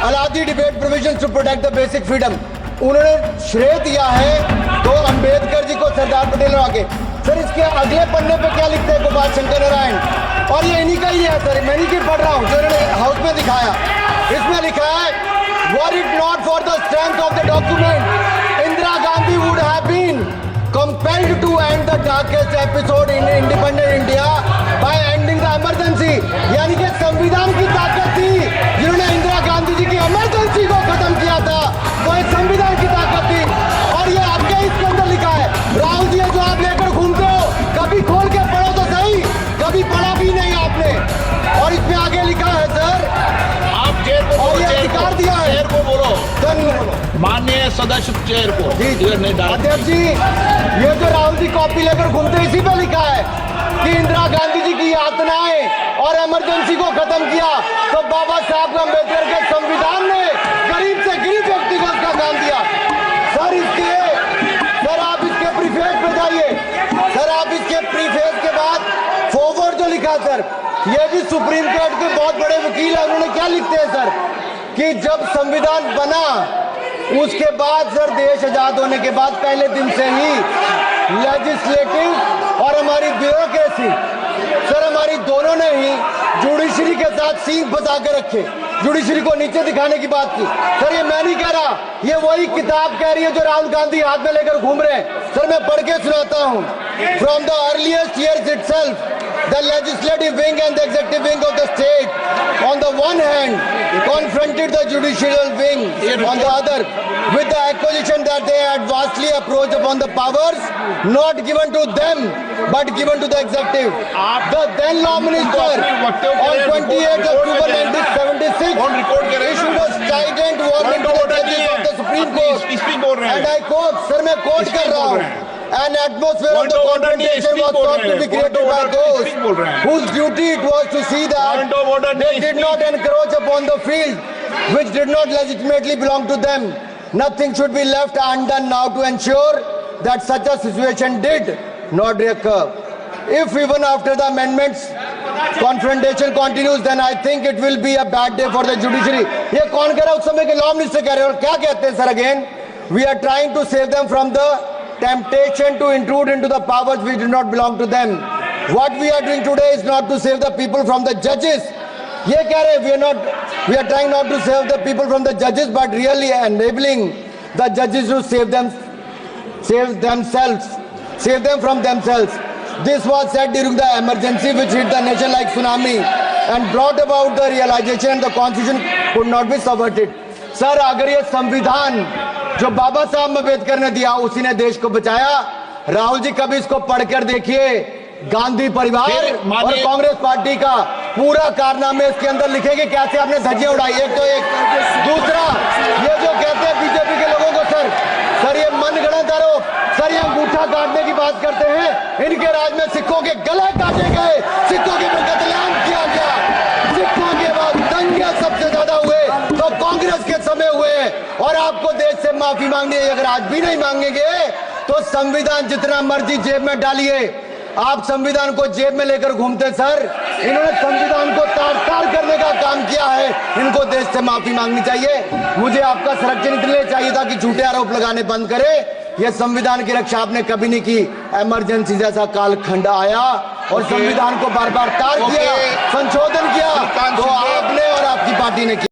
allowed the debate provisions to protect the basic freedom. उन्होंने श्रेय दिया है तो अंबेडकर जी को सरदार पटेल आगे। सर इसके अगले पन्ने पे क्या लिखते हैं गोपाल शंकर नारायण, और ये इन्हीं का ही है सर, मैं नहीं पढ़ रहा हूँ, जो इन्होंने हाउस में दिखाया। इसमें लिखा है were it not for the strength of the document, Indira Gandhi would have been compelled to end the darkest episode in independent India by ending the emergency। यानी कि संविधान की ताकत थी जिन्होंने इंदिरा गांधी जी की इमरजेंसी को खत्म किया था, वो एक संविधान की ताकत थी। और ये आपके इसके अंदर लिखा है, राहुल जी जो आप लेकर घूमते हो, कभी खोल के पढ़ो तो सही, कभी पढ़ा भी नहीं आपने। और इसमें आगे लिखा है सर, आप चेयर को और बोलो, ये अधिकार दिया है, चेयर को बोलो, धन्यवाद माननीय सदस्य चेयर को। अध्यक्ष जी, ये जो राहुल जी कॉपी लेकर घूमते, इसी पे लिखा है कि इंदिरा गांधी जी की यातनाएं और इमरजेंसी को खत्म किया तो बाबा साहब अम्बेडकर के संविधान ने गरीब से गरीब व्यक्ति को उसका काम दिया। सर आप इसके प्रीफेस पे जाइए, सर आप इसके प्रीफेस के बाद फॉरवर्ड जो लिखा सर, ये भी सुप्रीम कोर्ट के बहुत बड़े वकील है, उन्होंने क्या लिखते हैं सर कि जब संविधान बना उसके बाद सर, देश आजाद होने के बाद पहले दिन से ही लेजिस्लेटिव और हमारी ब्यूरोक्रेसी सर, हमारी दोनों ने ही जुडिशरी के साथ सींग फंसा के रखे, जुडिशरी को नीचे दिखाने की बात की। सर ये मैं नहीं कह रहा, ये वही किताब कह रही है जो राहुल गांधी हाथ में लेकर घूम रहे हैं। सर मैं पढ़ के सुनाता हूँ, from the earliest years itself the legislative wing and the executive wing of the state on the one hand confronted the judicial wing on the other with the accusation that they had vastly approached upon the powers not given to them but given to the executive. The then law minister on 28 October 1976 issued a strident warning to the judges of the Supreme Court, and I quote, sir मैं quote कर रहा हूँ, an atmosphere of the confrontation was thought to be created by those whose duty it was to see that they did not encroach upon the field which did not legitimately belong to them. Nothing should be left undone now to ensure that such a situation did not recur. If even after the amendments confrontation continues, then I think it will be a bad day for the judiciary. ये कौन कह रहा है? उस समय के law minister कह रहे हैं। और क्या कहते हैं sir again? We are trying to save them from the temptation to intrude into the powers which do not belong to them. What we are doing today is not to save the people from the judges. ये कह रहे हैं, we are trying not to save the people from the judges, but really enabling the judges to save them from themselves. This was said during the emergency which hit the nation like tsunami and brought about the realization the constitution could not be subverted. Sir अगर ये संविधान जो बाबा साहब अम्बेडकर ने दिया उसी ने देश को बचाया, राहुल जी कभी इसको पढ़कर देखिए, गांधी परिवार और कांग्रेस पार्टी का पूरा कारनामे इसके अंदर लिखेंगे, कैसे आपने धज्जियां उड़ाई। एक तो एक, दूसरा ये जो कहते हैं बीजेपी के लोगों को सर ये मनगढ़ंत आरोप, सर ये अंगूठा काटने की बात करते हैं, इनके राज में सिखों के गले काटे गए, सिखों के पर कत्लेआम किया गया, सिखों के बाद दंगे सबसे ज्यादा हुए तो कांग्रेस के समय हुए, और आपको देश से माफी मांगनी है। अगर आज भी नहीं मांगेंगे तो संविधान जितना मर्जी जेब में डालिए, आप संविधान को जेब में लेकर घूमते सर, इन्होंने संविधान को तार-तार करने का काम किया है, इनको देश से माफी मांगनी चाहिए। मुझे आपका संरक्षण इसलिए चाहिए था कि झूठे आरोप लगाने बंद करे। ये संविधान की रक्षा आपने कभी नहीं की, इमरजेंसी जैसा कालखंड आया और संविधान को बार बार तार किया, संशोधन किया, तो आपने और आपकी पार्टी ने किया।